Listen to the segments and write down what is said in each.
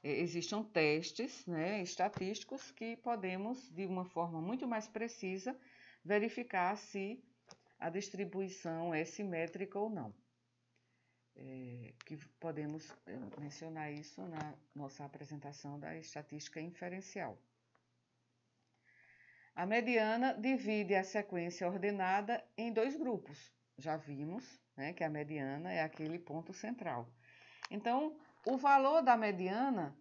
existam testes, né, estatísticos que podemos, de uma forma muito mais precisa, verificar se a distribuição é simétrica ou não. Que podemos mencionar isso na nossa apresentação da estatística inferencial. A mediana divide a sequência ordenada em dois grupos. Já vimos, né, que a mediana é aquele ponto central. Então, o valor da mediana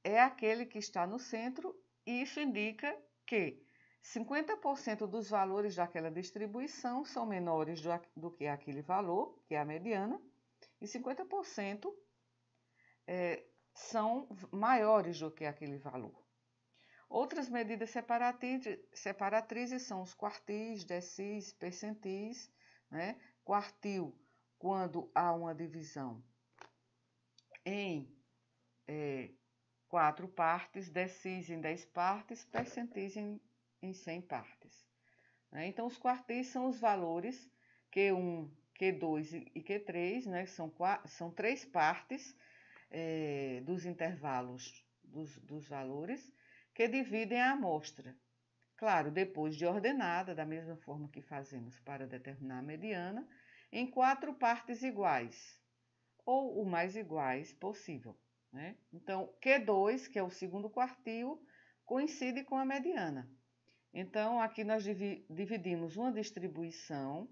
é aquele que está no centro, e isso indica que 50% dos valores daquela distribuição são menores do que aquele valor, que é a mediana, e 50% são maiores do que aquele valor. Outras medidas separatrizes são os quartis, decis, percentis, né? Quartil, quando há uma divisão em 4 partes, decis em 10 partes, percentis em 100 partes. Né? Então, os quartis são os valores Q1, Q2 e Q3, né? São 3 partes dos intervalos dos valores que dividem a amostra. Claro, depois de ordenada, da mesma forma que fazemos para determinar a mediana, em 4 partes iguais, ou o mais iguais possível. Né? Então, Q2, que é o segundo quartil, coincide com a mediana. Então, aqui nós dividimos uma distribuição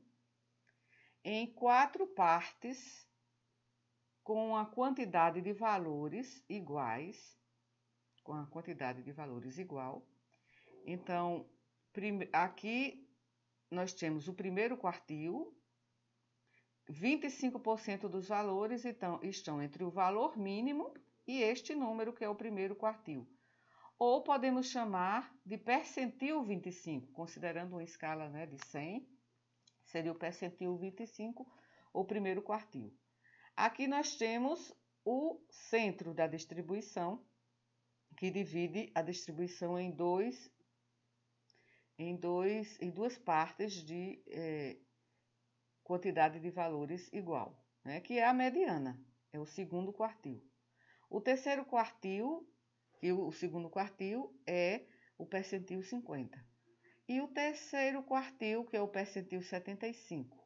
em 4 partes com a quantidade de valores iguais, igual. Então, aqui nós temos o primeiro quartil, 25% dos valores estão entre o valor mínimo e este número, que é o primeiro quartil. Ou podemos chamar de percentil 25, considerando uma escala, né, de 100, seria o percentil 25, o primeiro quartil. Aqui nós temos o centro da distribuição, que divide a distribuição em duas partes de quantidade de valores igual, né, que é a mediana, é o segundo quartil. O terceiro quartil, o segundo quartil, é o percentil 50. E o terceiro quartil, que é o percentil 75.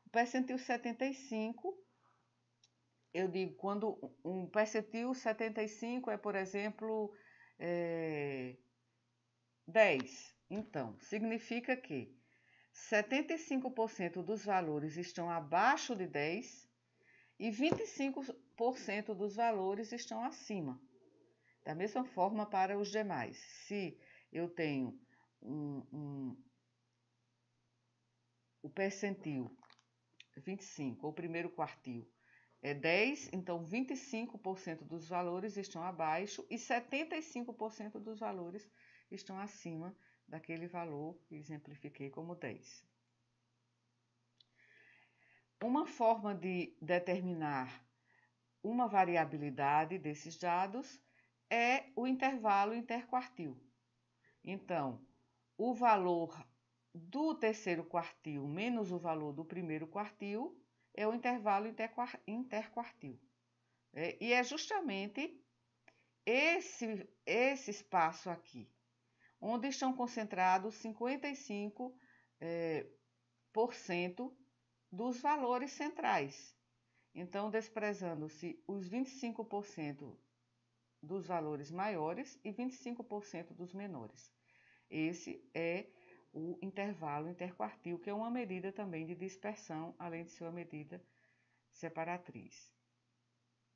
O percentil 75, eu digo, quando um percentil 75 é, por exemplo, 10. Então, significa que 75% dos valores estão abaixo de 10 e 25% dos valores estão acima. Da mesma forma para os demais. Se eu tenho o percentil 25, ou o primeiro quartil, é 10, então 25% dos valores estão abaixo e 75% dos valores estão acima daquele valor que exemplifiquei como 10. Uma forma de determinar uma variabilidade desses dados é o intervalo interquartil. Então, o valor do terceiro quartil menos o valor do primeiro quartil é o intervalo interquartil. E é justamente esse espaço aqui, onde estão concentrados 55% dos valores centrais. Então, desprezando-se os 25% dos valores maiores e 25% dos menores. Esse é o intervalo interquartil, que é uma medida também de dispersão, além de ser uma medida separatriz.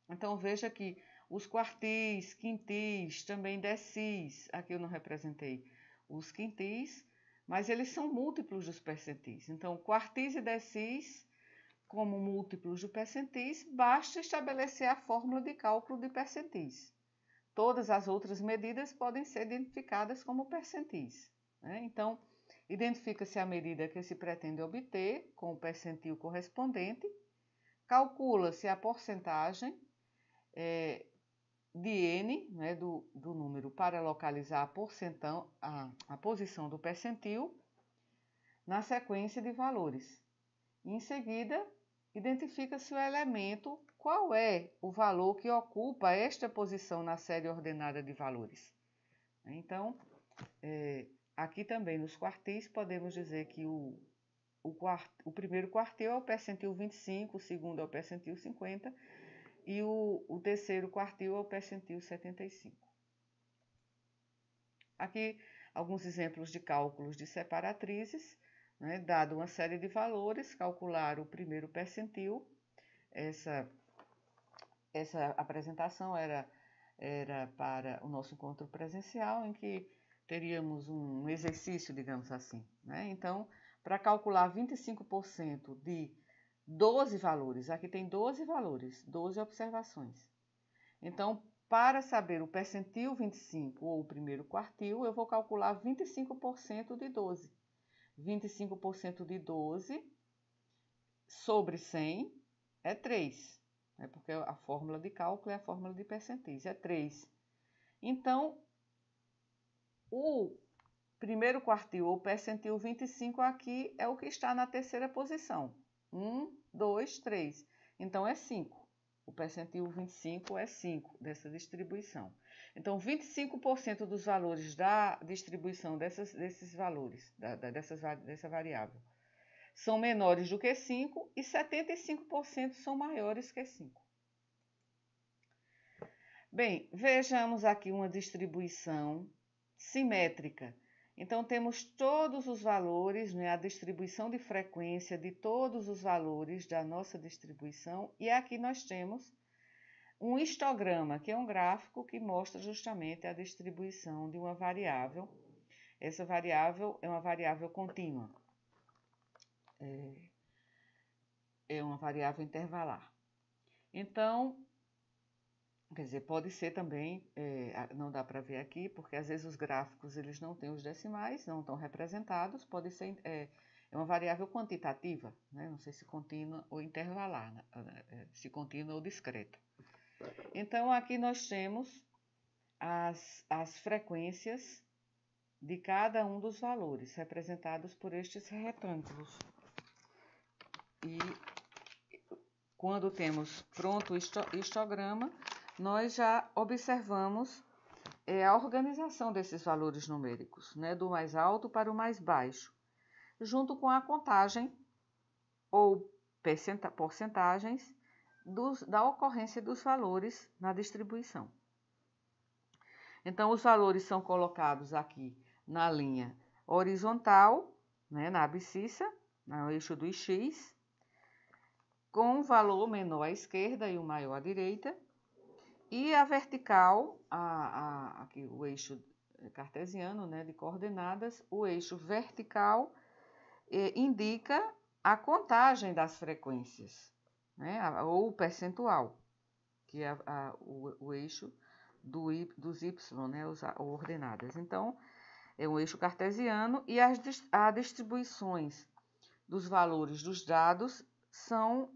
Então, veja que os quartis, quintis, também decis, aqui eu não representei os quintis, mas eles são múltiplos dos percentis. Então, quartis e decis, como múltiplos do percentis, basta estabelecer a fórmula de cálculo de percentis. Todas as outras medidas podem ser identificadas como percentis. Né? Então, identifica-se a medida que se pretende obter com o percentil correspondente, calcula-se a porcentagem de n, né, do número, para localizar a posição do percentil na sequência de valores. Em seguida, identifica-se o elemento, qual é o valor que ocupa esta posição na série ordenada de valores. Então, aqui também nos quartis podemos dizer que o primeiro quartil é o percentil 25, o segundo é o percentil 50 e o terceiro quartil é o percentil 75. Aqui alguns exemplos de cálculos de separatrizes, né? Dado uma série de valores, calcular o primeiro percentil. Essa apresentação era para o nosso encontro presencial, em que teríamos um exercício, digamos assim, né? Então, para calcular 25% de 12 valores, aqui tem 12 valores, 12 observações. Então, para saber o percentil 25 ou o primeiro quartil, eu vou calcular 25% de 12. 25% de 12 sobre 100 é 3, né? Porque a fórmula de cálculo é a fórmula de percentis, é 3. Então, o primeiro quartil ou percentil 25 aqui é o que está na terceira posição. 1, 2, 3. Então, é 5. O percentil 25 é 5 dessa distribuição. Então, 25% dos valores da distribuição desses valores, dessa variável, são menores do que 5 e 75% são maiores que 5. Bem, vejamos aqui uma distribuição simétrica. Então, temos todos os valores, né, a distribuição de frequência de todos os valores da nossa distribuição, e aqui nós temos um histograma, que é um gráfico que mostra justamente a distribuição de uma variável. Essa variável é uma variável contínua, é uma variável intervalar. Então, quer dizer, pode ser também, não dá para ver aqui, porque às vezes os gráficos eles não têm os decimais, não estão representados, pode ser uma variável quantitativa, né? Não sei se contínua ou intervalar, né? Se contínua ou discreta. Então, aqui nós temos as frequências de cada um dos valores, representados por estes retângulos. E quando temos pronto o histograma, nós já observamos a organização desses valores numéricos, né, do mais alto para o mais baixo, junto com a contagem ou porcentagens da ocorrência dos valores na distribuição. Então, os valores são colocados aqui na linha horizontal, né, na abscissa, no eixo dos x, com o valor menor à esquerda e o maior à direita, e a vertical, aqui o eixo cartesiano, né, de coordenadas, o eixo vertical indica a contagem das frequências, né, ou o percentual, que é o eixo dos y, né, as ordenadas. Então, é um eixo cartesiano e as distribuições dos valores dos dados são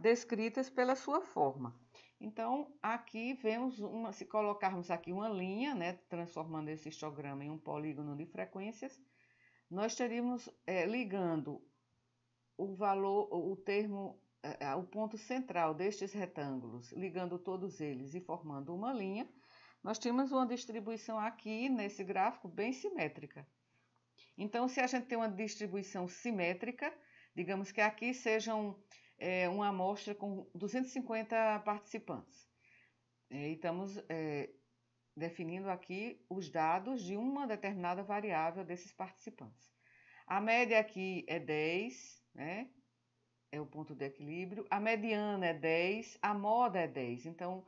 descritas pela sua forma. Então, aqui vemos se colocarmos aqui uma linha, né, transformando esse histograma em um polígono de frequências, nós teríamos ligando o valor, o ponto central destes retângulos, ligando todos eles e formando uma linha, nós temos uma distribuição aqui nesse gráfico bem simétrica. Então, se a gente tem uma distribuição simétrica, digamos que aqui sejam uma amostra com 250 participantes. E estamos definindo aqui os dados de uma determinada variável desses participantes. A média aqui é 10, né? É o ponto de equilíbrio. A mediana é 10, a moda é 10. Então,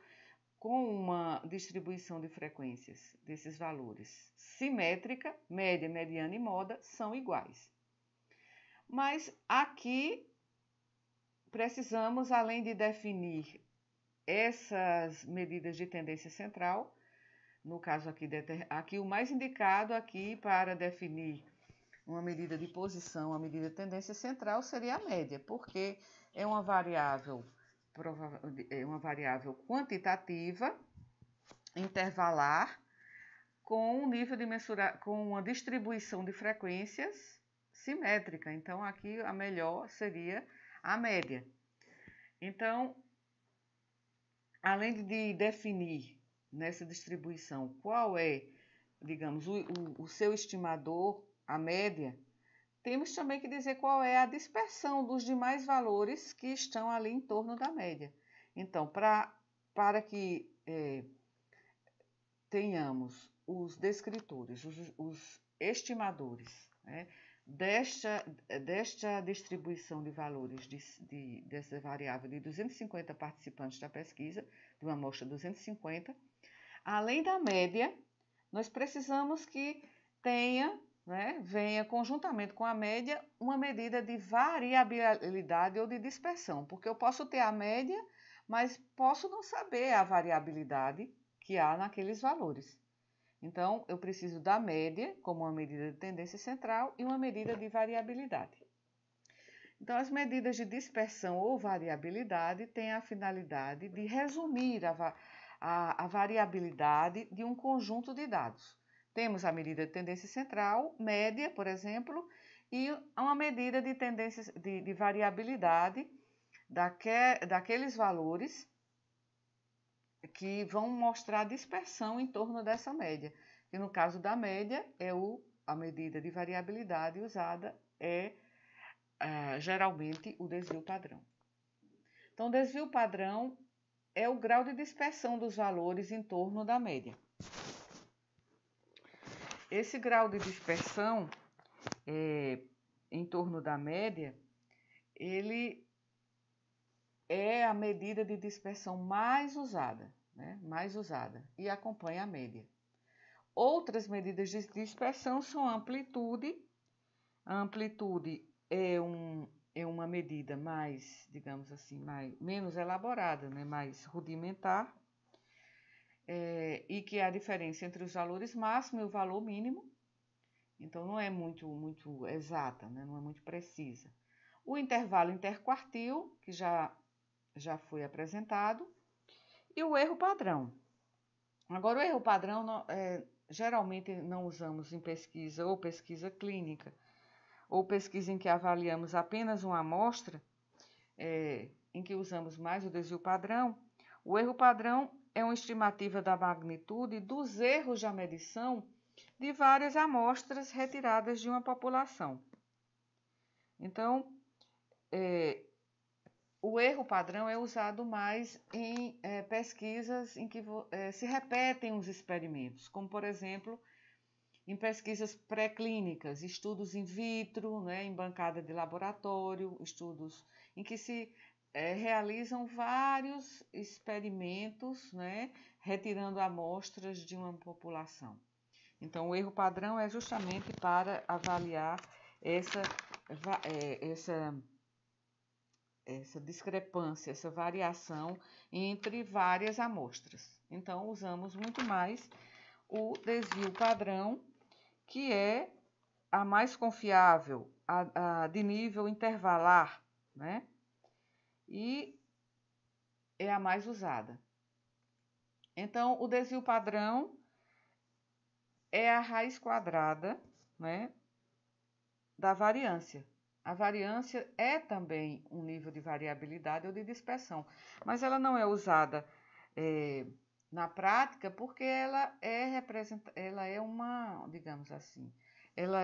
com uma distribuição de frequências desses valores simétrica, média, mediana e moda são iguais. Mas aqui precisamos, além de definir essas medidas de tendência central, no caso aqui o mais indicado aqui para definir uma medida de posição, uma medida de tendência central seria a média, porque é uma variável quantitativa, intervalar, com um nível de com uma distribuição de frequências simétrica. Então, aqui a melhor seria a média. Então, além de definir nessa distribuição qual é, digamos, o seu estimador, a média, temos também que dizer qual é a dispersão dos demais valores que estão ali em torno da média. Então, para que tenhamos os descritores, os estimadores, né, desta distribuição de valores dessa variável de 250 participantes da pesquisa, de uma amostra 250, além da média, nós precisamos que venha conjuntamente com a média uma medida de variabilidade ou de dispersão, porque eu posso ter a média, mas posso não saber a variabilidade que há naqueles valores. Então, eu preciso da média como uma medida de tendência central e uma medida de variabilidade. Então, as medidas de dispersão ou variabilidade têm a finalidade de resumir a variabilidade de um conjunto de dados. Temos a medida de tendência central, média, por exemplo, e uma medida de tendência de variabilidade daqueles valores que vão mostrar a dispersão em torno dessa média. E no caso da média, a medida de variabilidade usada geralmente o desvio padrão. Então, o desvio padrão é o grau de dispersão dos valores em torno da média. Esse grau de dispersão em torno da média, ele é a medida de dispersão mais usada, e acompanha a média. Outras medidas de dispersão são a amplitude. A amplitude é uma medida mais, digamos assim, menos elaborada, mais rudimentar, e que é a diferença entre os valores máximo e o valor mínimo. Então, não é muito exata, não é muito precisa. O intervalo interquartil, que já foi apresentado, e o erro padrão. Agora, o erro padrão geralmente não usamos em pesquisa ou pesquisa clínica, ou pesquisa em que avaliamos apenas uma amostra, em que usamos mais o desvio padrão. O erro padrão é uma estimativa da magnitude dos erros da medição de várias amostras retiradas de uma população. Então, o erro padrão é usado mais em pesquisas em que se repetem os experimentos, como, por exemplo, em pesquisas pré-clínicas, estudos in vitro, em bancada de laboratório, estudos em que se realizam vários experimentos, retirando amostras de uma população. Então, o erro padrão é justamente para avaliar essa discrepância, essa variação entre várias amostras. Então, usamos muito mais o desvio padrão, que é a mais confiável, a de nível intervalar, e é a mais usada. Então, o desvio padrão é a raiz quadrada, da variância. A variância é também um nível de variabilidade ou de dispersão, mas ela não é usada na prática porque ela é uma, digamos assim, ela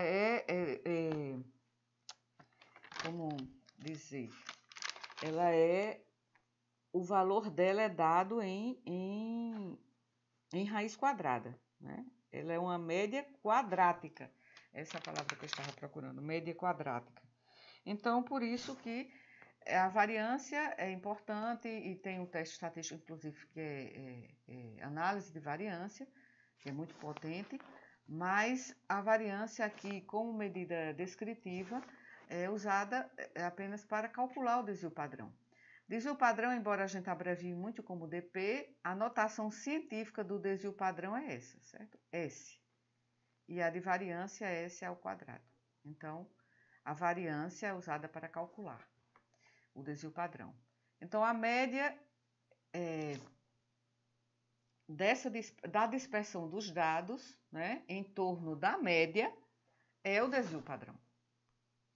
como dizer, o valor dela é dado em raiz quadrada, Ela é uma média quadrática, essa é a palavra que eu estava procurando, média quadrática. Então, por isso que a variância é importante e tem um teste estatístico, inclusive, que é análise de variância, que é muito potente, mas a variância aqui, como medida descritiva, é usada apenas para calcular o desvio padrão. Desvio padrão, embora a gente abrevie muito como DP, a notação científica do desvio padrão é essa, certo? S. E a de variância é S ao quadrado. Então, a variância é usada para calcular o desvio padrão. Então, a média da dispersão dos dados, em torno da média, é o desvio padrão.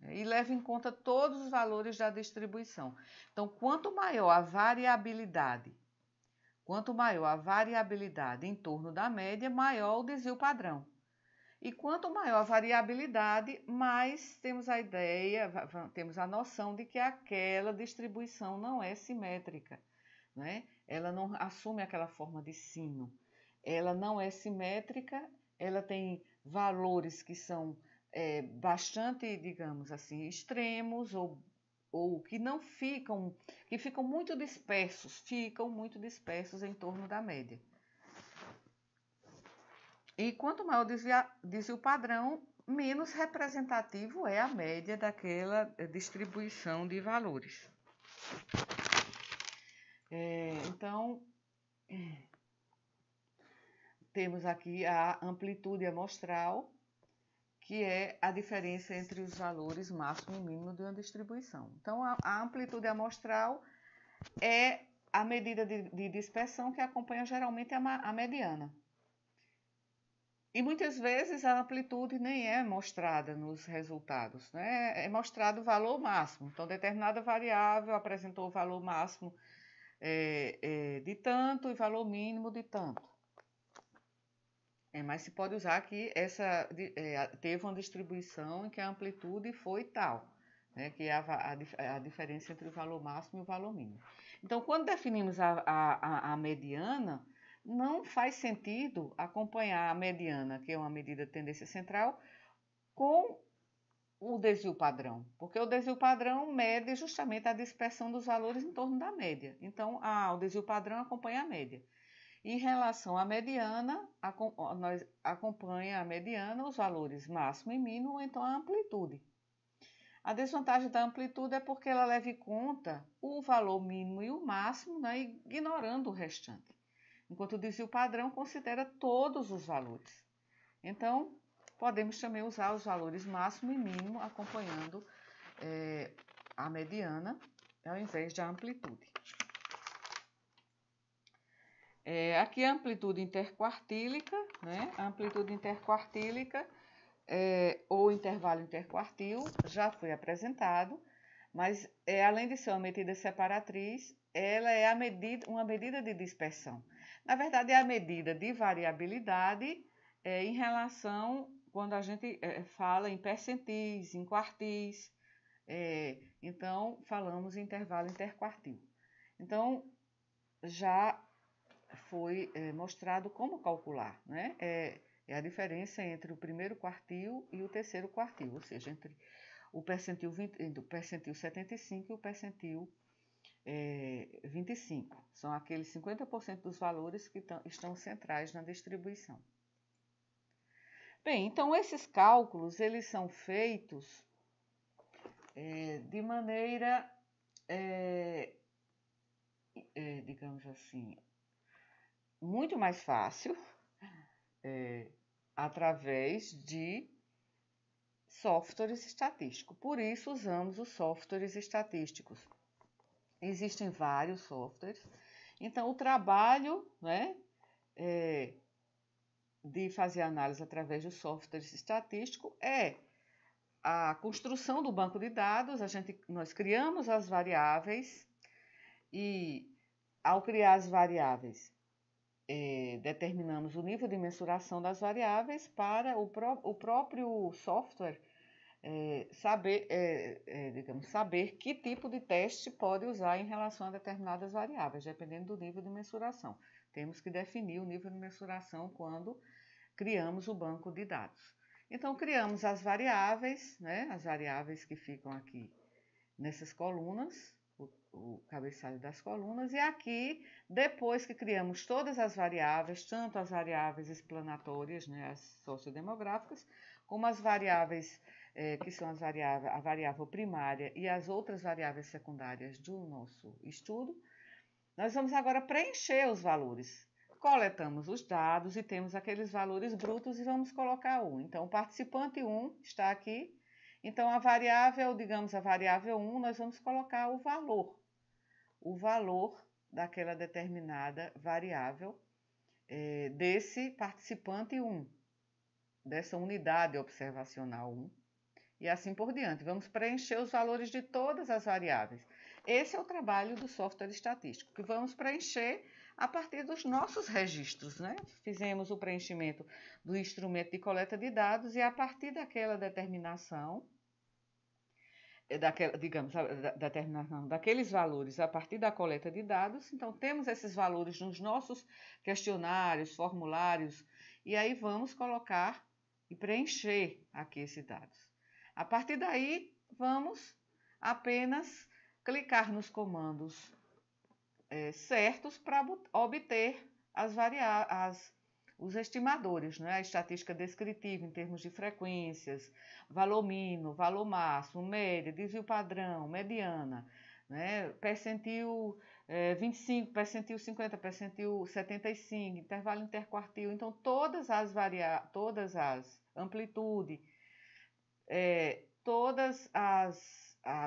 E leva em conta todos os valores da distribuição. Então, quanto maior a variabilidade em torno da média, maior o desvio padrão. E quanto maior a variabilidade, mais temos a ideia, temos a noção de que aquela distribuição não é simétrica, né? Ela não assume aquela forma de sino. Ela não é simétrica, ela tem valores que são bastante, digamos assim, extremos ou que não ficam, que ficam muito dispersos em torno da média. E quanto maior o desvio padrão, menos representativo é a média daquela distribuição de valores. Então, temos aqui a amplitude amostral, que é a diferença entre os valores máximo e mínimo de uma distribuição. Então, a amplitude amostral é a medida de dispersão que acompanha geralmente a mediana. E muitas vezes a amplitude nem é mostrada nos resultados, né? É mostrado o valor máximo. Então, determinada variável apresentou o valor máximo de tanto e valor mínimo de tanto. Mas se pode usar que teve uma distribuição em que a amplitude foi tal, né? Que é a diferença entre o valor máximo e o valor mínimo. Então, quando definimos a mediana, não faz sentido acompanhar a mediana, que é uma medida de tendência central, com o desvio padrão, porque o desvio padrão mede justamente a dispersão dos valores em torno da média. Então, o desvio padrão acompanha a média. Em relação à mediana, nós acompanha a mediana os valores máximo e mínimo, ou então a amplitude. A desvantagem da amplitude é porque ela leva em conta o valor mínimo e o máximo, né, ignorando o restante. Enquanto o desvio padrão considera todos os valores. Então, podemos também usar os valores máximo e mínimo acompanhando a mediana, ao invés da amplitude. Aqui a amplitude interquartílica, né? A amplitude interquartílica ou intervalo interquartil já foi apresentado, mas além de ser uma medida separatriz, ela é uma medida de dispersão. Na verdade, é a medida de variabilidade em relação, quando a gente fala em percentis, em quartis, então falamos em intervalo interquartil. Então, já foi mostrado como calcular, né? É a diferença entre o primeiro quartil e o terceiro quartil, ou seja, entre o percentil 75 e o percentil 25. São aqueles 50% dos valores que estão centrais na distribuição. Bem, então esses cálculos, eles são feitos de maneira, digamos assim, muito mais fácil, através de softwares estatísticos. Por isso, usamos os softwares estatísticos. Existem vários softwares. Então, o trabalho, né, de fazer análise através dos softwares estatísticos é a construção do banco de dados. Nós criamos as variáveis e, ao criar as variáveis, determinamos o nível de mensuração das variáveis para o próprio software saber que tipo de teste pode usar em relação a determinadas variáveis, dependendo do nível de mensuração. Temos que definir o nível de mensuração quando criamos o banco de dados. Então, criamos as variáveis, né, as variáveis que ficam aqui nessas colunas, o cabeçalho das colunas, e aqui, depois que criamos todas as variáveis, tanto as variáveis explanatórias, né, as sociodemográficas, como as variáveis que são a variável primária e as outras variáveis secundárias do nosso estudo, nós vamos agora preencher os valores. Coletamos os dados e temos aqueles valores brutos e vamos colocar 1. Então, o participante 1 está aqui. Então, a variável 1, nós vamos colocar o valor daquela determinada variável desse participante 1, dessa unidade observacional 1. e assim por diante. Vamos preencher os valores de todas as variáveis. Esse é o trabalho do software estatístico, que vamos preencher a partir dos nossos registros, né? Fizemos o preenchimento do instrumento de coleta de dados e a partir daquela determinação, determinação daqueles valores a partir da coleta de dados, então temos esses valores nos nossos questionários, formulários, e aí vamos colocar e preencher aqui esses dados. A partir daí, vamos apenas clicar nos comandos certos para obter os estimadores, né? A estatística descritiva em termos de frequências, valor mínimo, valor máximo, média, desvio padrão, mediana, né? Percentil 25, percentil 50, percentil 75, intervalo interquartil. Então, todas as amplitude,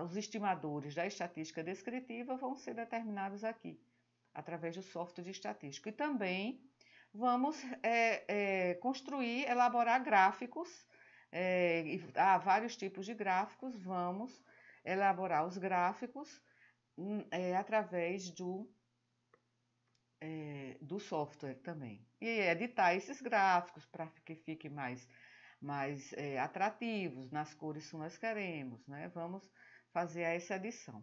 os estimadores da estatística descritiva vão ser determinados aqui, através do software de estatística. E também vamos construir, elaborar gráficos, há vários tipos de gráficos, vamos elaborar os gráficos através do software também. E editar esses gráficos para que fiquem mais atrativos, nas cores que nós queremos, né? Vamos fazer essa edição.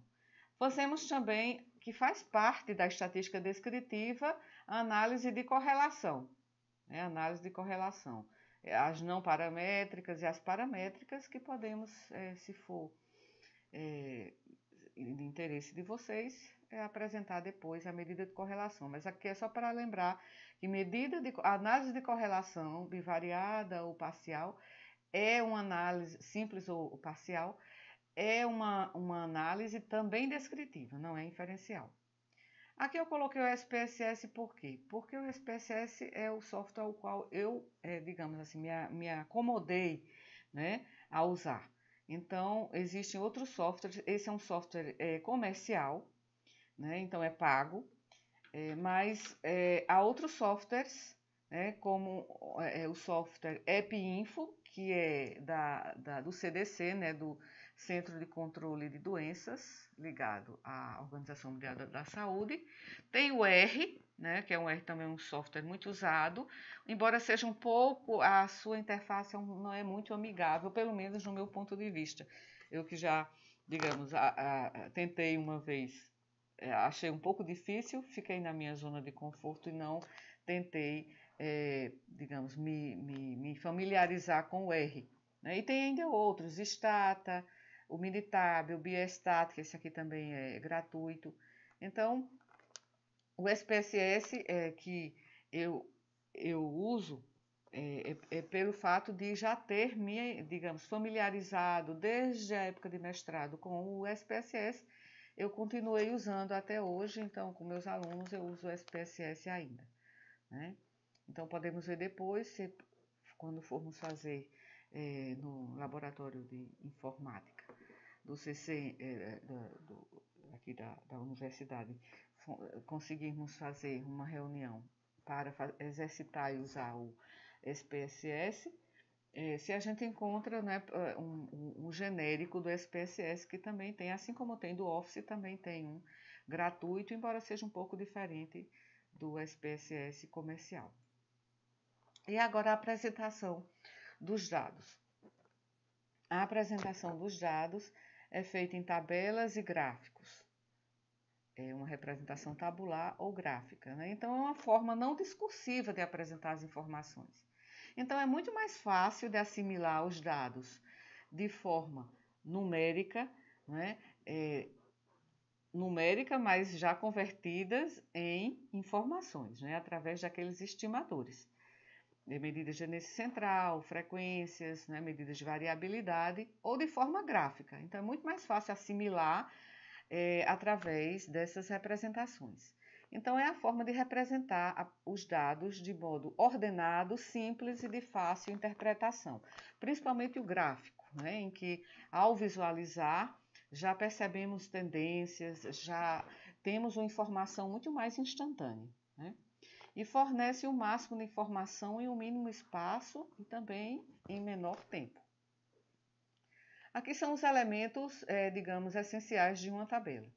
Fazemos também, que faz parte da estatística descritiva, a análise de correlação. Análise de correlação. As não paramétricas e as paramétricas que podemos, se for de interesse de vocês, apresentar depois a medida de correlação. Mas aqui é só para lembrar que análise de correlação bivariada ou parcial é uma análise simples ou parcial, é uma análise também descritiva, não é inferencial. Aqui eu coloquei o SPSS por quê? Porque o SPSS é o software ao qual eu, digamos assim, me acomodei, né, a usar. Então, existem outros softwares, esse é um software comercial, né, então é pago, mas há outros softwares, né, como o software EpiInfo, que é do CDC, né, do Centro de Controle de Doenças, ligado à Organização Mundial da Saúde. Tem o R, né, que é também um software muito usado, embora seja um pouco, a sua interface não é muito amigável, pelo menos no meu ponto de vista. Eu que já, digamos, tentei uma vez, achei um pouco difícil, fiquei na minha zona de conforto e não tentei, digamos, me familiarizar com o R. Né? E tem ainda outros, Stata, o Minitab, o Biostat, que esse aqui também é gratuito. Então, o SPSS que eu uso pelo fato de já ter me, digamos, familiarizado desde a época de mestrado com o SPSS, eu continuei usando até hoje, então com meus alunos eu uso o SPSS ainda. Né? Então podemos ver depois, quando formos fazer no laboratório de informática do CC, aqui da universidade, conseguirmos fazer uma reunião para exercitar e usar o SPSS, se a gente encontra, né, um genérico do SPSS que também tem, assim como tem do Office, também tem um gratuito, embora seja um pouco diferente do SPSS comercial. E agora a apresentação dos dados. A apresentação dos dados é feita em tabelas e gráficos. É uma representação tabular ou gráfica, né? Então, é uma forma não discursiva de apresentar as informações. Então, é muito mais fácil de assimilar os dados de forma numérica, né? Numérica, mas já convertidas em informações, né? Através daqueles estimadores. Medidas de genese central, frequências, né? Medidas de variabilidade ou de forma gráfica. Então, é muito mais fácil assimilar através dessas representações. Então, é a forma de representar os dados de modo ordenado, simples e de fácil interpretação. Principalmente o gráfico, né, em que, ao visualizar, já percebemos tendências, já temos uma informação muito mais instantânea. Né, e fornece o máximo de informação em um mínimo espaço e também em menor tempo. Aqui são os elementos, digamos, essenciais de uma tabela.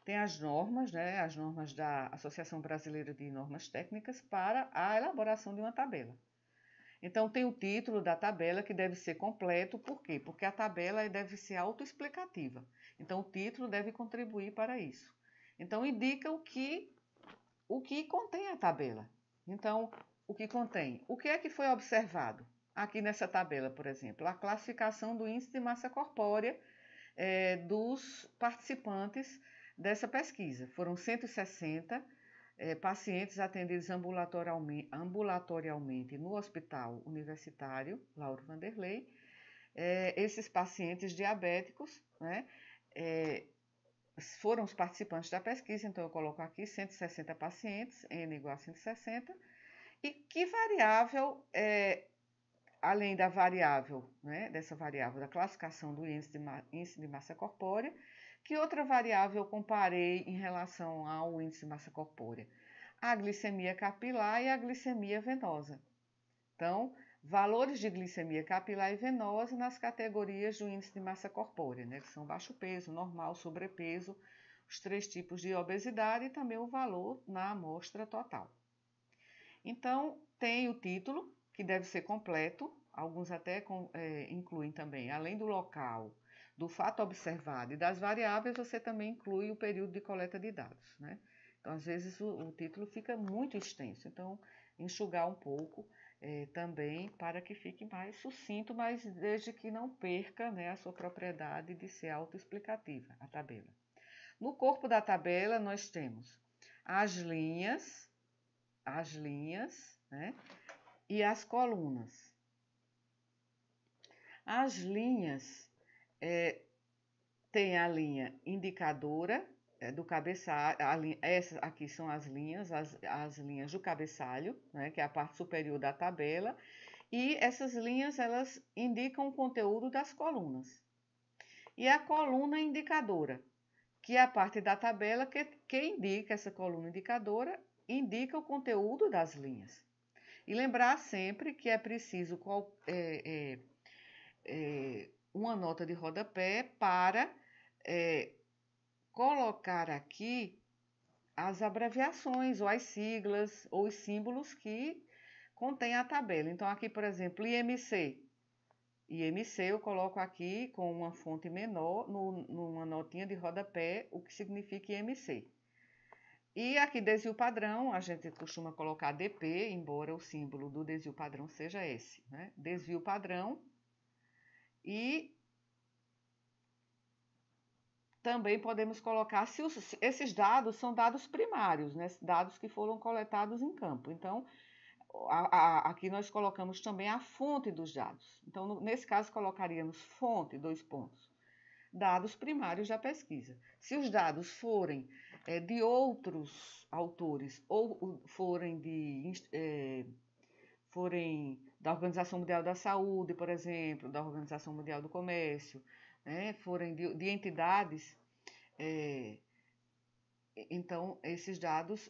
Tem as normas, né, as normas da Associação Brasileira de Normas Técnicas para a elaboração de uma tabela. Então, tem o título da tabela que deve ser completo, por quê? Porque a tabela deve ser autoexplicativa. Então, o título deve contribuir para isso. Então, indica o que contém a tabela. Então, o que contém? O que é que foi observado? Aqui nessa tabela, por exemplo, a classificação do índice de massa corpórea dos participantes dessa pesquisa. Foram 160 pacientes atendidos ambulatorialmente no Hospital Universitário Lauro Vanderlei. Esses pacientes diabéticos, né, foram os participantes da pesquisa, então eu coloco aqui 160 pacientes, N igual a 160, e que variável, além da variável, né, dessa variável da classificação do índice de massa corpórea, que outra variável eu comparei em relação ao índice de massa corpórea? A glicemia capilar e a glicemia venosa. Então, valores de glicemia capilar e venosa nas categorias do índice de massa corpórea, né, que são baixo peso, normal, sobrepeso, os 3 tipos de obesidade e também o valor na amostra total. Então, tem o título, que deve ser completo, alguns até incluem também, além do local, do fato observado e das variáveis, você também inclui o período de coleta de dados, né? Então, às vezes, o título fica muito extenso, então, enxugar um pouco também para que fique mais sucinto, mas desde que não perca, né, a sua propriedade de ser autoexplicativa, a tabela. No corpo da tabela, nós temos as linhas, né, e as colunas. As linhas, tem a linha indicadora do cabeçalho, essas aqui são as linhas, as linhas do cabeçalho, né, que é a parte superior da tabela, e essas linhas, elas indicam o conteúdo das colunas. E a coluna indicadora, que é a parte da tabela que indica, essa coluna indicadora, indica o conteúdo das linhas. E lembrar sempre que é preciso uma nota de rodapé para colocar aqui as abreviações ou as siglas ou os símbolos que contém a tabela. Então, aqui, por exemplo, IMC. IMC eu coloco aqui com uma fonte menor, numa notinha de rodapé, o que significa IMC. E aqui, desvio padrão, a gente costuma colocar DP, embora o símbolo do desvio padrão seja esse, né? Desvio padrão. E também podemos colocar, se esses dados são dados primários, né? Dados que foram coletados em campo. Então, aqui nós colocamos também a fonte dos dados. Então, nesse caso, colocaríamos fonte, 2 pontos. Dados primários da pesquisa. Se os dados forem de outros autores ou forem da Organização Mundial da Saúde, por exemplo, da Organização Mundial do Comércio, né, forem de entidades, então esses dados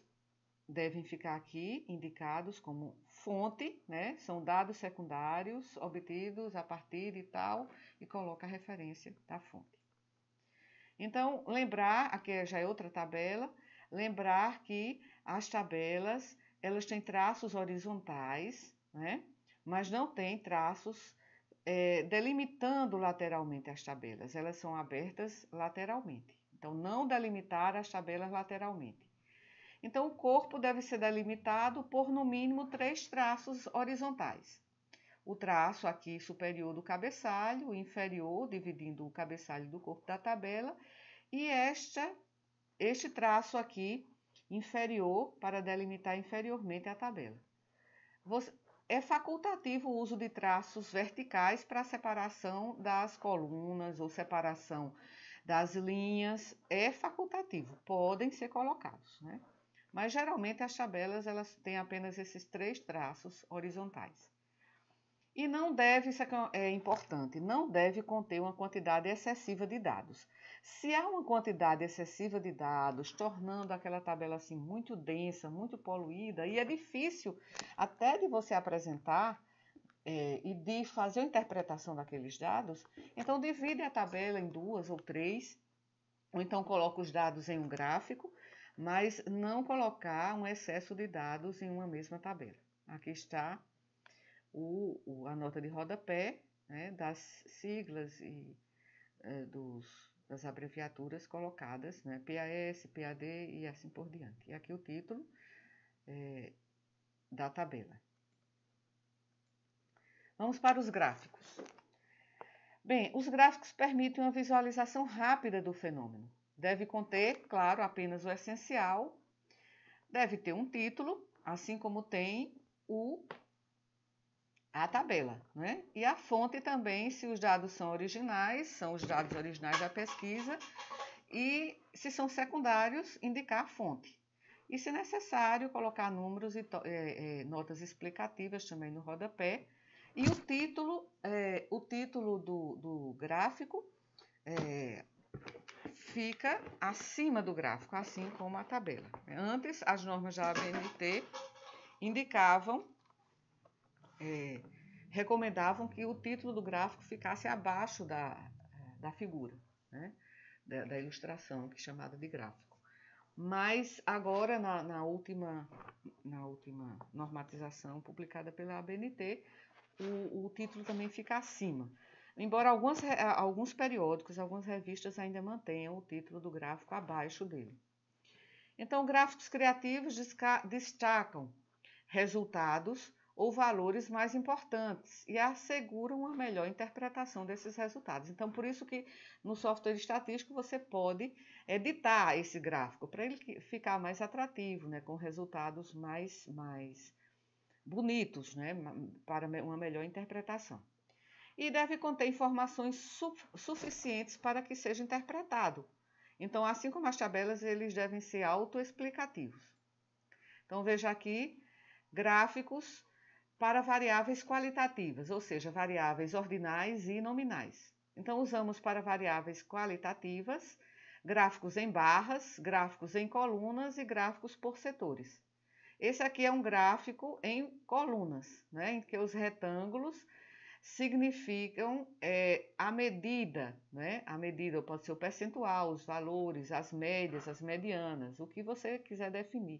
devem ficar aqui indicados como fonte, né? São dados secundários obtidos a partir de tal, e coloca a referência da fonte. Então, lembrar, aqui já é outra tabela, lembrar que as tabelas, elas têm traços horizontais, né? Mas não têm traços delimitando lateralmente as tabelas, elas são abertas lateralmente. Então, não delimitar as tabelas lateralmente. Então, o corpo deve ser delimitado por, no mínimo, 3 traços horizontais. O traço aqui superior do cabeçalho, o inferior, dividindo o cabeçalho do corpo da tabela, e este traço aqui inferior, para delimitar inferiormente a tabela. É facultativo o uso de traços verticais para separação das colunas ou separação das linhas, é facultativo, podem ser colocados, né? Mas geralmente as tabelas elas têm apenas esses 3 traços horizontais. E não deve, isso é importante, não deve conter uma quantidade excessiva de dados. Se há uma quantidade excessiva de dados, tornando aquela tabela assim muito densa, muito poluída, e é difícil até de você apresentar, e de fazer a interpretação daqueles dados, então divide a tabela em 2 ou 3, ou então coloca os dados em um gráfico, mas não colocar um excesso de dados em uma mesma tabela. Aqui está a nota de rodapé, né, das siglas e das abreviaturas colocadas, né, PAS, PAD e assim por diante. E aqui o título da tabela. Vamos para os gráficos. Bem, os gráficos permitem uma visualização rápida do fenômeno. Deve conter, claro, apenas o essencial. Deve ter um título, assim como tem a tabela, né? E a fonte também, se os dados são originais, são os dados originais da pesquisa, e se são secundários, indicar a fonte. E, se necessário, colocar números e notas explicativas também no rodapé. E o título do gráfico fica acima do gráfico, assim como a tabela. Antes, as normas da ABNT recomendavam que o título do gráfico ficasse abaixo da figura, né? da ilustração, que é chamada de gráfico. Mas agora, na última normatização publicada pela ABNT, o título também fica acima. Embora alguns periódicos, algumas revistas ainda mantenham o título do gráfico abaixo dele. Então, gráficos criativos destacam resultados ou valores mais importantes e asseguram uma melhor interpretação desses resultados. Então, por isso que no software estatístico você pode editar esse gráfico para ele ficar mais atrativo, né, com resultados mais bonitos, né, para uma melhor interpretação. E deve conter informações suficientes para que seja interpretado. Então, assim como as tabelas, eles devem ser autoexplicativos. Então, veja aqui gráficos para variáveis qualitativas, ou seja, variáveis ordinais e nominais. Então, usamos para variáveis qualitativas gráficos em barras, gráficos em colunas e gráficos por setores. Esse aqui é um gráfico em colunas, né, em que os retângulos significam a medida, né? A medida pode ser o percentual, os valores, as médias, as medianas, o que você quiser definir.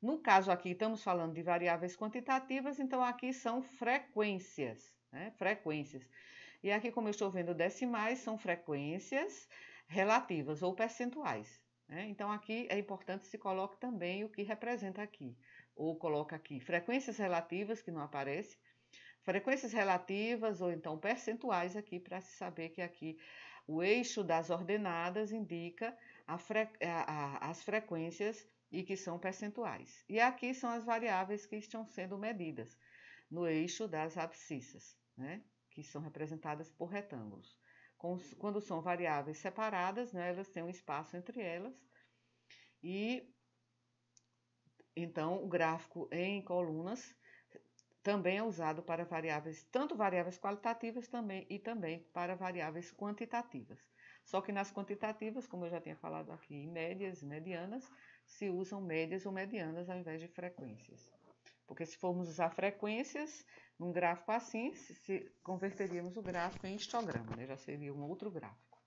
No caso aqui, estamos falando de variáveis quantitativas, então aqui são frequências, né? Frequências. E aqui, como eu estou vendo decimais, são frequências relativas ou percentuais, né? Então aqui é importante se coloque também o que representa aqui. Ou coloca aqui frequências relativas, que não aparece, frequências relativas ou então percentuais aqui, para se saber que aqui o eixo das ordenadas indica as frequências e que são percentuais. E aqui são as variáveis que estão sendo medidas no eixo das abscissas, né, que são representadas por retângulos. Quando são variáveis separadas, né, elas têm um espaço entre elas. E então o gráfico em colunas também é usado para variáveis, tanto variáveis qualitativas e também para variáveis quantitativas. Só que nas quantitativas, como eu já tinha falado aqui, em médias e medianas, se usam médias ou medianas ao invés de frequências. Porque se formos usar frequências num gráfico assim, converteríamos o gráfico em histograma, né? Já seria um outro gráfico.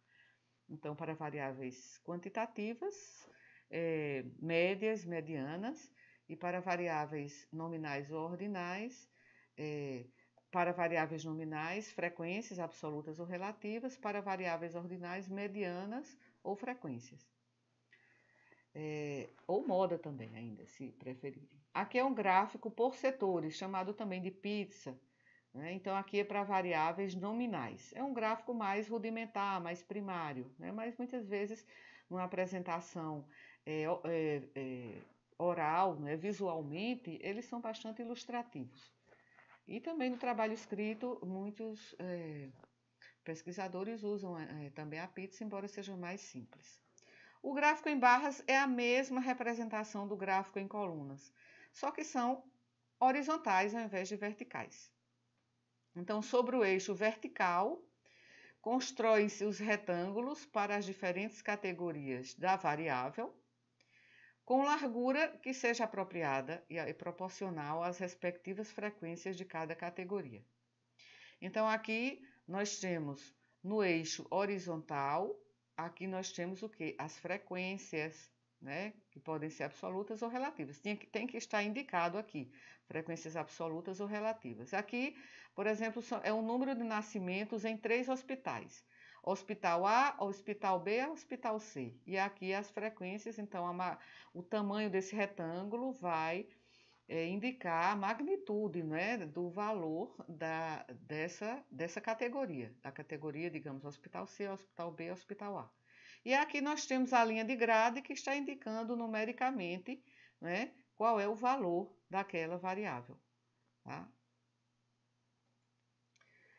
Então, para variáveis quantitativas, médias, medianas, e para variáveis nominais ou ordinais, para variáveis nominais, frequências absolutas ou relativas, para variáveis ordinais, medianas ou frequências. Ou moda também, ainda, se preferirem. Aqui é um gráfico por setores, chamado também de pizza, né? Então, aqui é para variáveis nominais. É um gráfico mais rudimentar, mais primário, né? Mas muitas vezes, numa apresentação oral, né, visualmente, eles são bastante ilustrativos. E também no trabalho escrito, muitos pesquisadores usam também a pizza, embora seja mais simples. O gráfico em barras é a mesma representação do gráfico em colunas, só que são horizontais ao invés de verticais. Então, sobre o eixo vertical, constroem-se os retângulos para as diferentes categorias da variável, com largura que seja apropriada e proporcional às respectivas frequências de cada categoria. Então, aqui nós temos no eixo horizontal, aqui nós temos o quê? As frequências, né? Que podem ser absolutas ou relativas. Tem que estar indicado aqui, frequências absolutas ou relativas. Aqui, por exemplo, é o número de nascimentos em 3 hospitais. Hospital A, Hospital B, Hospital C. E aqui as frequências, então, o tamanho desse retângulo vai indicar a magnitude, né, do valor dessa categoria. Da categoria, digamos, Hospital C, Hospital B, Hospital A. E aqui nós temos a linha de grade que está indicando numericamente, né, qual é o valor daquela variável. Tá?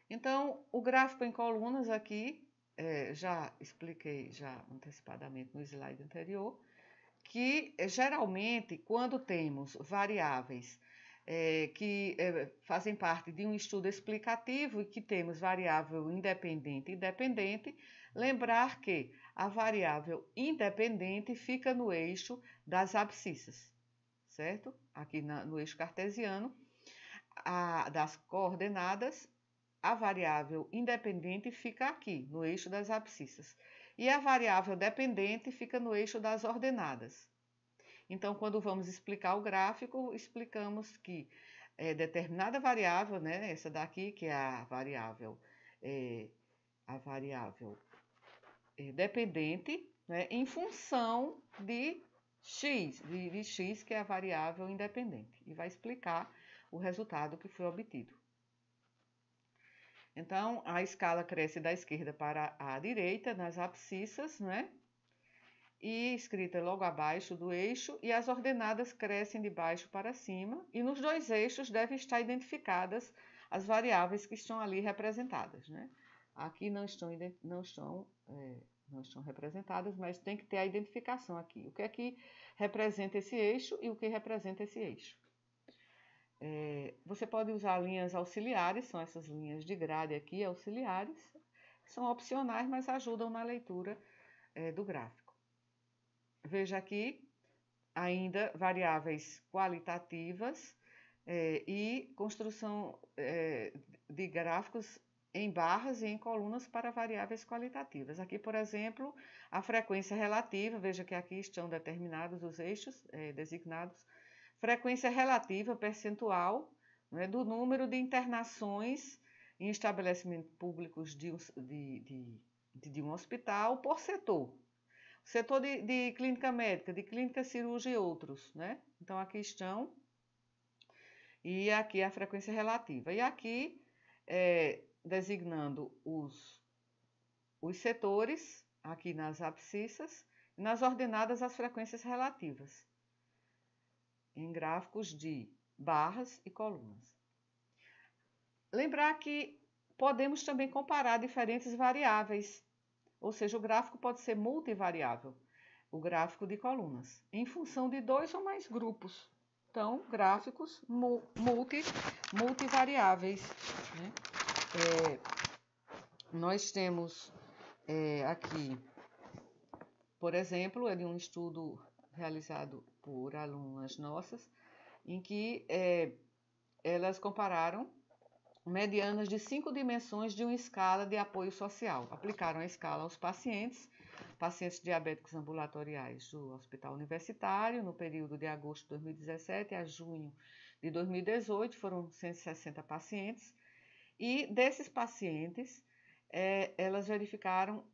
Então, o gráfico em colunas aqui, já expliquei já antecipadamente no slide anterior, que geralmente quando temos variáveis que fazem parte de um estudo explicativo e que temos variável independente e dependente, lembrar que a variável independente fica no eixo das abscissas, certo? Aqui no eixo cartesiano, das coordenadas, a variável independente fica aqui, no eixo das abscissas. E a variável dependente fica no eixo das ordenadas. Então, quando vamos explicar o gráfico, explicamos que determinada variável, né, essa daqui, que é a variável dependente, né, em função de x, de x, que é a variável independente. E vai explicar o resultado que foi obtido. Então, a escala cresce da esquerda para a direita, nas abscissas, né? E escrita logo abaixo do eixo, e as ordenadas crescem de baixo para cima, e nos dois eixos devem estar identificadas as variáveis que estão ali representadas, né? Aqui não estão representadas, mas tem que ter a identificação aqui. O que é que representa esse eixo e o que representa esse eixo. Você pode usar linhas auxiliares, são essas linhas de grade aqui, auxiliares, são opcionais, mas ajudam na leitura do gráfico. Veja aqui ainda variáveis qualitativas e construção de gráficos em barras e em colunas para variáveis qualitativas. Aqui, por exemplo, a frequência relativa, veja que aqui estão determinados os eixos designados. Frequência relativa percentual, né, do número de internações em estabelecimentos públicos de um hospital por setor. Setor de clínica médica, de clínica cirúrgica e outros, né? Então, aqui estão. E aqui a frequência relativa. E aqui, designando os setores, aqui nas abscissas, e nas ordenadas as frequências relativas, em gráficos de barras e colunas. Lembrar que podemos também comparar diferentes variáveis, ou seja, o gráfico pode ser multivariável, o gráfico de colunas, em função de 2 ou mais grupos. Então, gráficos multivariáveis. Né? Nós temos aqui, por exemplo, um estudo realizado por alunas nossas, em que elas compararam medianas de 5 dimensões de uma escala de apoio social. Aplicaram a escala aos pacientes diabéticos ambulatoriais do Hospital Universitário, no período de agosto de 2017 a junho de 2018, foram 160 pacientes, e desses pacientes, elas verificaram,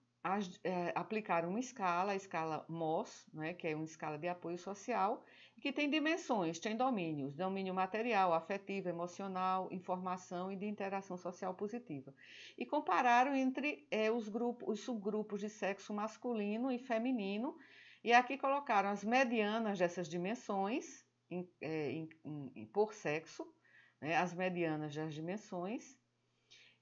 aplicaram uma escala, a escala MOS, né, que é uma escala de apoio social, que tem dimensões, tem domínios, domínio material, afetivo, emocional, informação e de interação social positiva. E compararam entre os subgrupos de sexo masculino e feminino, e aqui colocaram as medianas dessas dimensões por sexo, né, as medianas das dimensões,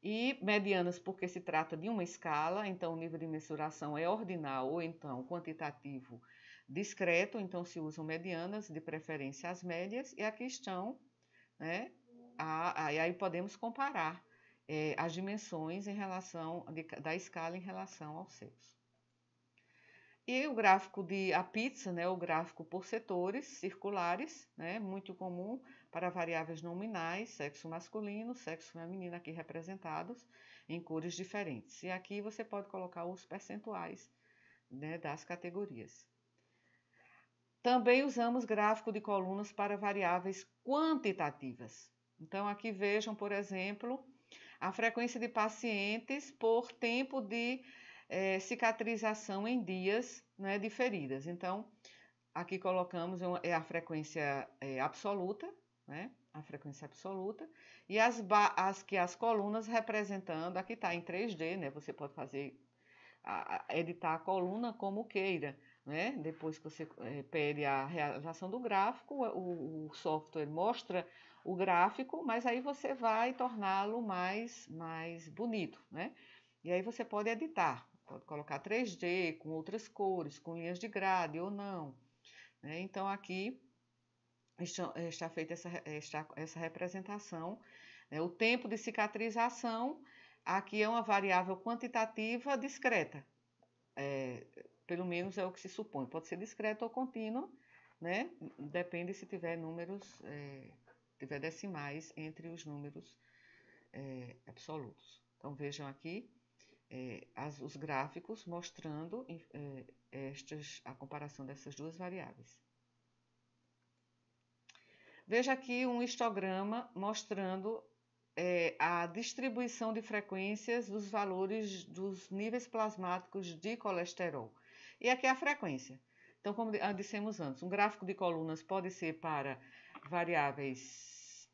e medianas porque se trata de uma escala, então o nível de mensuração é ordinal ou então quantitativo discreto, então se usam medianas, de preferência as médias, e aqui estão, né, aí podemos comparar as dimensões em relação da escala em relação ao sexo. E o gráfico a pizza, né, o gráfico por setores circulares, né, muito comum para variáveis nominais, sexo masculino, sexo feminino aqui representados em cores diferentes. E aqui você pode colocar os percentuais, né, das categorias. Também usamos gráfico de colunas para variáveis quantitativas. Então aqui vejam, por exemplo, a frequência de pacientes por tempo de cicatrização em dias, né, de feridas. Então, aqui colocamos a frequência absoluta, né, a frequência absoluta, e as colunas representando, aqui está em 3D, né, você pode fazer, editar a coluna como queira, né, depois que você pede a realização do gráfico, o software mostra o gráfico, mas aí você vai torná-lo mais bonito, né, e aí você pode editar. Pode colocar 3D, com outras cores, com linhas de grade ou não. Né? Então, aqui está feita essa representação. Né? O tempo de cicatrização, aqui é uma variável quantitativa discreta. Pelo menos é o que se supõe. Pode ser discreta ou contínua, né? Depende se tiver números, tiver decimais entre os números absolutos. Então, vejam aqui. Os gráficos mostrando a comparação dessas duas variáveis. Veja aqui um histograma mostrando a distribuição de frequências dos valores dos níveis plasmáticos de colesterol. E aqui é a frequência. Então, como dissemos antes, um gráfico de colunas pode ser para variáveis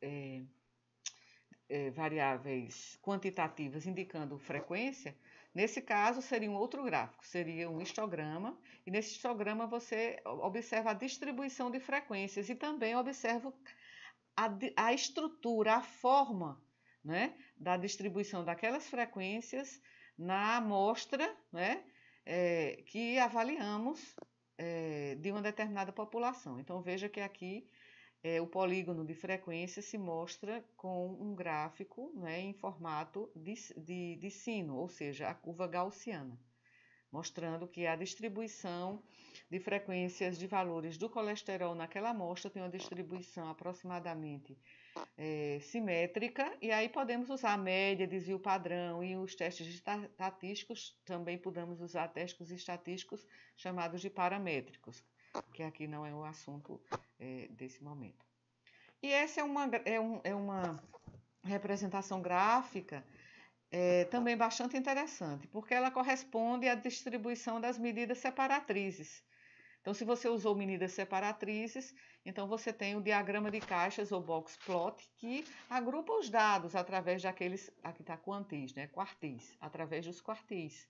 quantitativas indicando frequência. Nesse caso, seria um outro gráfico, seria um histograma, e nesse histograma você observa a distribuição de frequências e também observa a estrutura, a forma, né, da distribuição daquelas frequências na amostra, né, que avaliamos de uma determinada população. Então, veja que aqui o polígono de frequência se mostra com um gráfico, né, em formato de sino, ou seja, a curva gaussiana, mostrando que a distribuição de frequências de valores do colesterol naquela amostra tem uma distribuição aproximadamente simétrica, e aí podemos usar a média, desvio padrão e os testes estatísticos, também podemos usar testes estatísticos chamados de paramétricos, que aqui não é o assunto desse momento. E essa é uma representação gráfica também bastante interessante, porque ela corresponde à distribuição das medidas separatrizes. Então, se você usou medidas separatrizes, então você tem o diagrama de caixas ou box plot, que agrupa os dados através daqueles, aqui está quartis, né? Quartis, através dos quartis.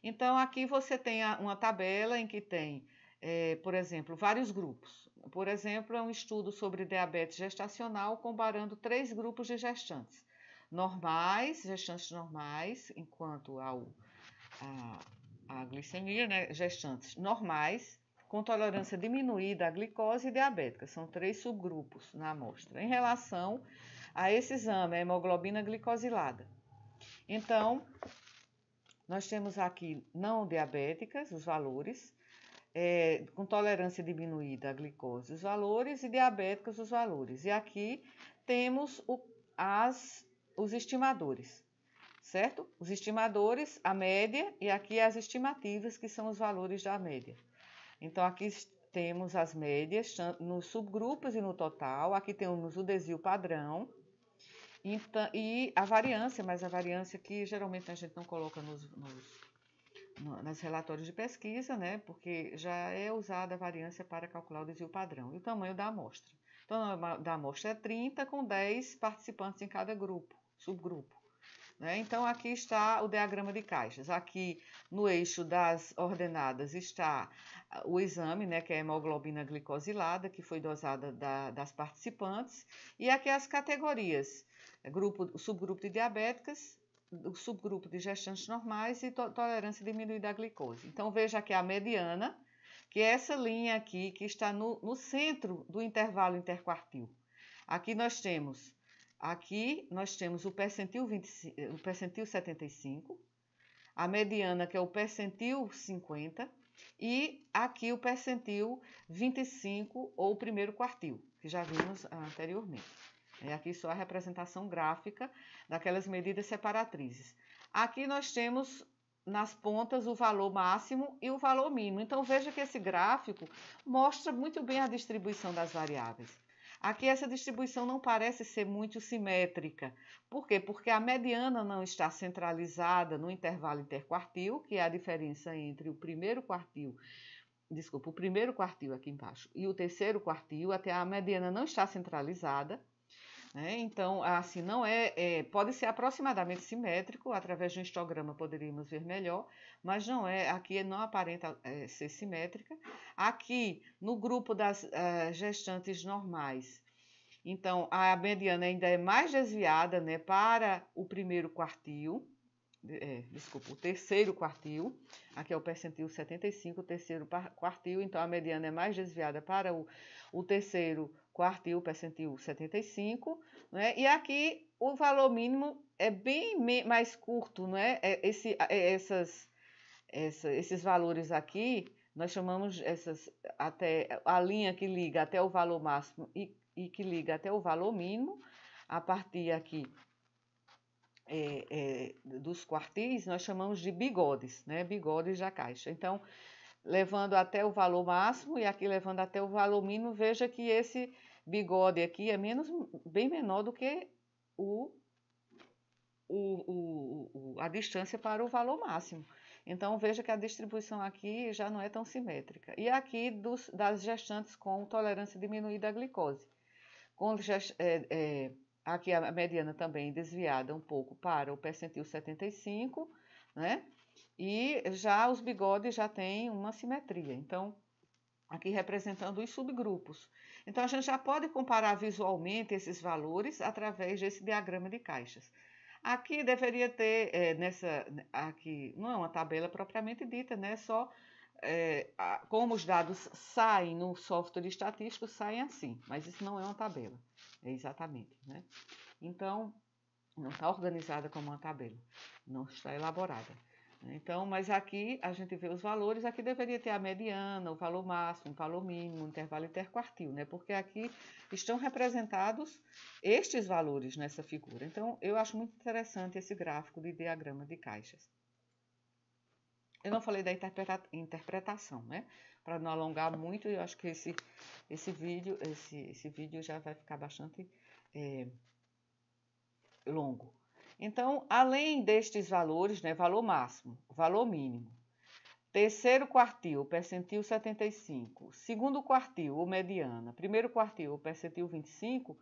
Então, aqui você tem uma tabela em que tem, por exemplo, vários grupos. Por exemplo, é um estudo sobre diabetes gestacional comparando 3 grupos de gestantes. Gestantes normais, enquanto a glicemia, né? Gestantes normais, com tolerância diminuída à glicose e diabética. São 3 subgrupos na amostra. Em relação a esse exame, a hemoglobina glicosilada. Então, nós temos aqui não diabéticas, os valores, com tolerância diminuída à glicose, os valores, e diabéticas, os valores. E aqui temos os estimadores, certo? Os estimadores, a média, e aqui as estimativas, que são os valores da média. Então, aqui temos as médias nos subgrupos e no total. Aqui temos o desvio padrão e a variância, mas a variância que geralmente a gente não coloca nos relatórios de pesquisa, né? Porque já é usada a variância para calcular o desvio padrão. E o tamanho da amostra. Então, o tamanho da amostra é 30, com 10 participantes em cada subgrupo. Então, aqui está o diagrama de caixas. Aqui, no eixo das ordenadas, está o exame, né, que é a hemoglobina glicosilada, que foi dosada das participantes. E aqui as categorias, subgrupo de diabéticas, o subgrupo de gestantes normais e tolerância diminuída à glicose. Então, veja aqui a mediana, que é essa linha aqui, que está no centro do intervalo interquartil. Aqui nós temos o percentil 75, a mediana, que é o percentil 50, E aqui o percentil 25 ou o primeiro quartil, que já vimos anteriormente. Aqui só a representação gráfica daquelas medidas separatrizes. Aqui nós temos nas pontas o valor máximo e o valor mínimo. Então veja que esse gráfico mostra muito bem a distribuição das variáveis. Aqui essa distribuição não parece ser muito simétrica. Por quê? Porque a mediana não está centralizada no intervalo interquartil, que é a diferença entre o primeiro quartil aqui embaixo e o terceiro quartil, até a mediana não está centralizada. Então, assim, não pode ser aproximadamente simétrico, através de um histograma poderíamos ver melhor, mas não é, aqui não aparenta ser simétrica. Aqui, no grupo das gestantes normais, então, a mediana ainda é mais desviada, né, para o primeiro quartil, o terceiro quartil, aqui é o percentil 75, o terceiro quartil, então a mediana é mais desviada para o terceiro quartil, percentil 75, né? E aqui o valor mínimo é bem mais curto, né? Esses valores aqui, nós chamamos até a linha que liga até o valor máximo e que liga até o valor mínimo, a partir aqui dos quartis, nós chamamos de bigodes, né? Bigodes da caixa. Então, levando até o valor máximo e aqui levando até o valor mínimo, veja que esse bigode aqui é bem menor do que a distância para o valor máximo. Então, veja que a distribuição aqui já não é tão simétrica. E aqui das gestantes com tolerância diminuída à glicose. Aqui a mediana também desviada um pouco para o percentil 75, né? E já os bigodes já têm uma simetria. Então, aqui representando os subgrupos. Então, a gente já pode comparar visualmente esses valores através desse diagrama de caixas. Aqui deveria ter, aqui não é uma tabela propriamente dita, né? Só como os dados saem no software estatístico, saem assim, mas isso não é uma tabela, exatamente, né? Então, não está organizada como uma tabela, não está elaborada. Então, mas aqui a gente vê os valores, aqui deveria ter a mediana, o valor máximo, o valor mínimo, o intervalo interquartil, né? Porque aqui estão representados estes valores nessa figura. Então, eu acho muito interessante esse gráfico de diagrama de caixas. Eu não falei da interpretação, né? Para não alongar muito, eu acho que esse vídeo já vai ficar bastante longo. Então, além destes valores, né, valor máximo, valor mínimo, terceiro quartil, percentil 75, segundo quartil, ou mediana, primeiro quartil, ou percentil 25,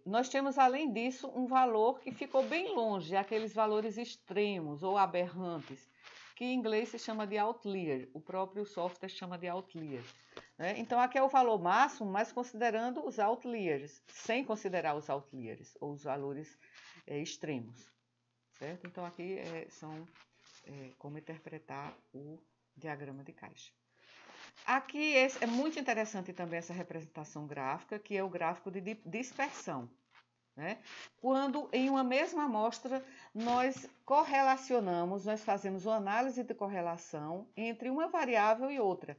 nós temos, além disso, um valor que ficou bem longe, aqueles valores extremos ou aberrantes, que em inglês se chama de outlier, o próprio software chama de outlier. Né? Então, aqui é o valor máximo, mas considerando os outliers, sem considerar os outliers, ou os valores extremos. Certo? Então, aqui são como interpretar o diagrama de caixa. Aqui é muito interessante também essa representação gráfica, que é o gráfico de dispersão. Né? Quando em uma mesma amostra nós correlacionamos, nós fazemos uma análise de correlação entre uma variável e outra.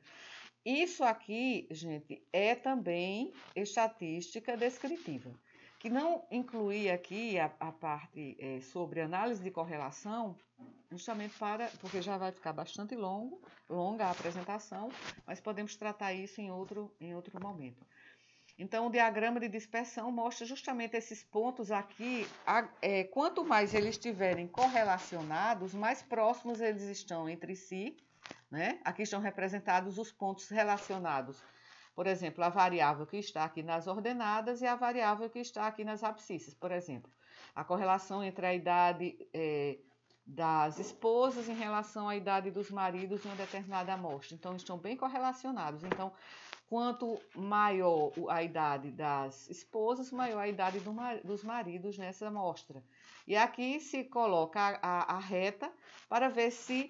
Isso aqui, gente, é também estatística descritiva, que não inclui aqui a parte sobre análise de correlação, justamente porque já vai ficar bastante longa a apresentação, mas podemos tratar isso em outro momento. Então, o diagrama de dispersão mostra justamente esses pontos aqui. Quanto mais eles estiverem correlacionados, mais próximos eles estão entre si, né? Aqui estão representados os pontos relacionados. Por exemplo, a variável que está aqui nas ordenadas e a variável que está aqui nas abscissas. Por exemplo, a correlação entre a idade das esposas em relação à idade dos maridos em uma determinada amostra. Então, estão bem correlacionados. Então, quanto maior a idade das esposas, maior a idade dos maridos nessa amostra. E aqui se coloca a reta para ver se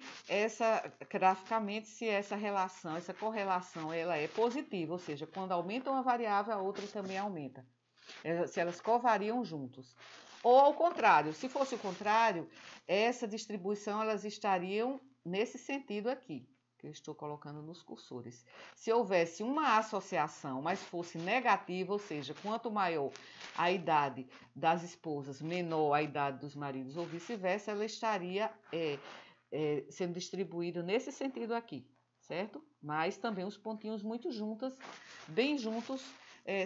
graficamente, se essa relação, essa correlação, ela é positiva, ou seja, quando aumenta uma variável, a outra também aumenta. Se elas covariam juntos. Ou ao contrário, se fosse o contrário, essa distribuição, elas estariam nesse sentido aqui, que eu estou colocando nos cursores. Se houvesse uma associação, mas fosse negativa, ou seja, quanto maior a idade das esposas, menor a idade dos maridos, ou vice-versa, ela estaria sendo distribuída nesse sentido aqui, certo? Mas também os pontinhos muito juntos, bem juntos,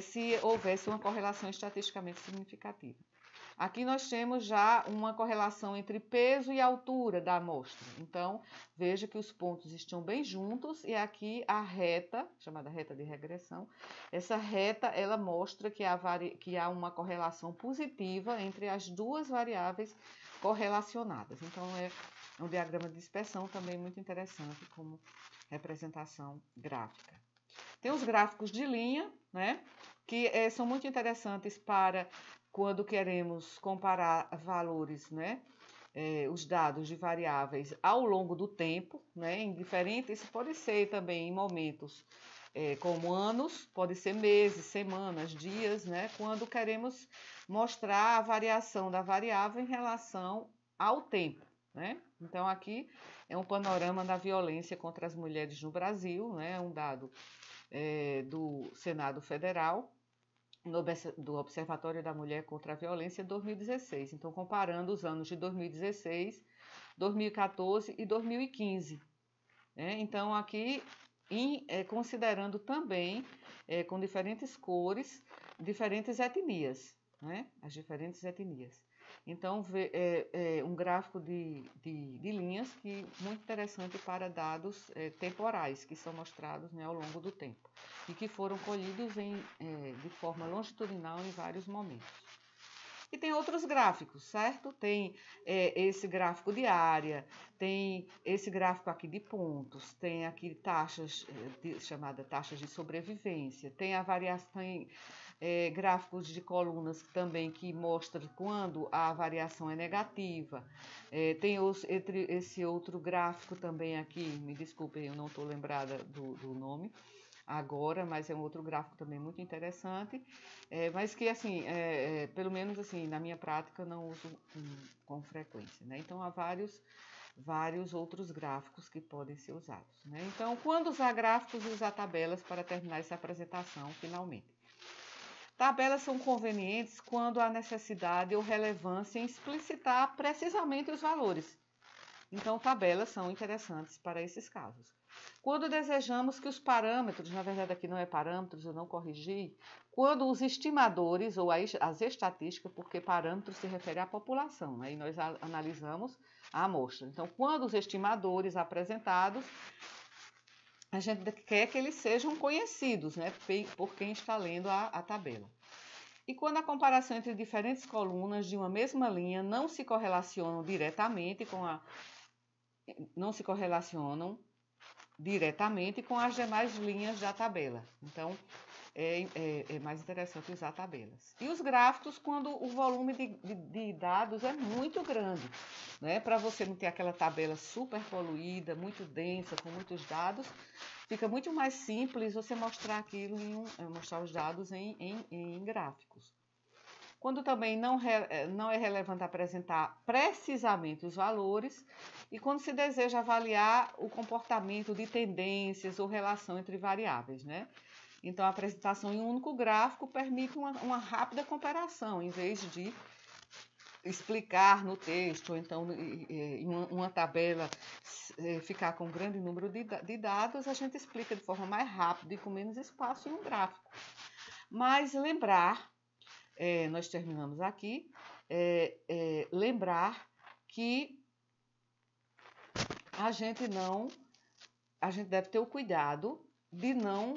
se houvesse uma correlação estatisticamente significativa. Aqui nós temos já uma correlação entre peso e altura da amostra. Então, veja que os pontos estão bem juntos e aqui a reta, chamada reta de regressão, essa reta ela mostra que há uma correlação positiva entre as duas variáveis correlacionadas. Então, é um diagrama de dispersão também muito interessante como representação gráfica. Tem os gráficos de linha, né, que são muito interessantes para quando queremos comparar valores, né, os dados de variáveis ao longo do tempo, né, em diferentes, pode ser também em momentos como anos, pode ser meses, semanas, dias, né, quando queremos mostrar a variação da variável em relação ao tempo, né. Então, aqui é um panorama da violência contra as mulheres no Brasil, né, um dado do Senado Federal, do Observatório da Mulher contra a Violência 2016. Então, comparando os anos de 2016, 2014 e 2015. Então, aqui, considerando também, com diferentes cores, diferentes etnias, né? As diferentes etnias. Então, um gráfico de linhas que muito interessante para dados temporais, que são mostrados, né, ao longo do tempo e que foram colhidos de forma longitudinal em vários momentos. E tem outros gráficos, certo? Tem esse gráfico de área, tem esse gráfico aqui de pontos, tem aqui taxas, chamada taxas de sobrevivência, tem a variação, gráficos de colunas também que mostram quando a variação é negativa. Tem esse outro gráfico também aqui, me desculpem, eu não estou lembrada do nome agora, mas é um outro gráfico também muito interessante, mas que, assim, pelo menos assim, na minha prática, não uso com frequência, né? Então, há vários outros gráficos que podem ser usados, né? Então, quando usar gráficos e usar tabelas para terminar essa apresentação, finalmente. Tabelas são convenientes quando há necessidade ou relevância em explicitar precisamente os valores. Então, tabelas são interessantes para esses casos. Quando desejamos que os parâmetros, na verdade aqui não é parâmetros, eu não corrigi, quando os estimadores ou as estatísticas, porque parâmetros se refere à população, aí nós analisamos a amostra. Então, quando os estimadores apresentados, a gente quer que eles sejam conhecidos, né, por quem está lendo a tabela. E quando a comparação entre diferentes colunas de uma mesma linha não se correlacionam diretamente com as demais linhas da tabela. Então, é mais interessante usar tabelas. E os gráficos, quando o volume de dados é muito grande, né? Para você não ter aquela tabela super poluída, muito densa, com muitos dados, fica muito mais simples você mostrar aquilo, mostrar os dados em gráficos. Quando também não é relevante apresentar precisamente os valores e quando se deseja avaliar o comportamento de tendências ou relação entre variáveis, né? Então, a apresentação em um único gráfico permite uma rápida comparação, em vez de explicar no texto, ou então em uma tabela ficar com um grande número de dados, a gente explica de forma mais rápida e com menos espaço em um gráfico. Mas lembrar, nós terminamos aqui, lembrar que a gente deve ter o cuidado de não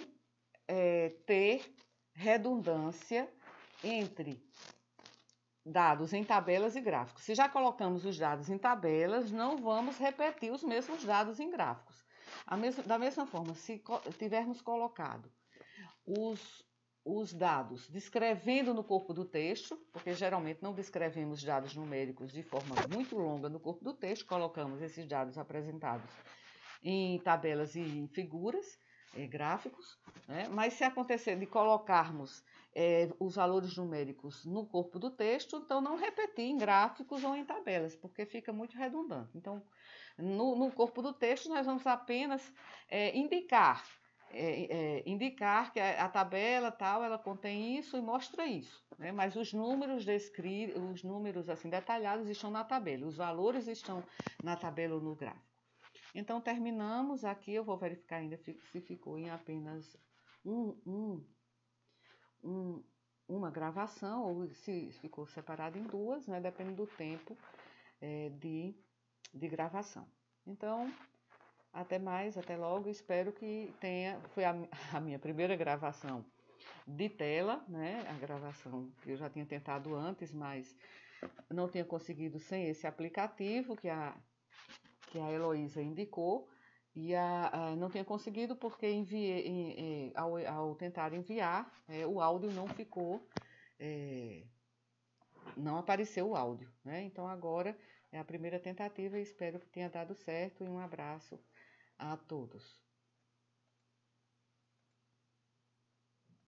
ter redundância entre dados em tabelas e gráficos. Se já colocamos os dados em tabelas, não vamos repetir os mesmos dados em gráficos. Da mesma forma, se tivermos colocado os dados descrevendo no corpo do texto, porque geralmente não descrevemos dados numéricos de forma muito longa no corpo do texto, colocamos esses dados apresentados em tabelas e em figuras, gráficos, né? Mas se acontecer de colocarmos os valores numéricos no corpo do texto, então não repetir em gráficos ou em tabelas, porque fica muito redundante. Então, no corpo do texto, nós vamos apenas indicar que a tabela tal, ela contém isso e mostra isso, né? Mas os números os números assim detalhados estão na tabela, os valores estão na tabela ou no gráfico. Então, terminamos aqui, eu vou verificar ainda se ficou em apenas uma gravação ou se ficou separado em duas, né? Depende do tempo de gravação. Então, até mais, até logo. Espero que tenha. Foi a minha primeira gravação de tela, né? A gravação que eu já tinha tentado antes, mas não tinha conseguido sem esse aplicativo que a Heloísa indicou. E não tinha conseguido porque ao tentar enviar, o áudio não ficou, não apareceu o áudio, né? Então agora é a primeira tentativa e espero que tenha dado certo e um abraço a todos.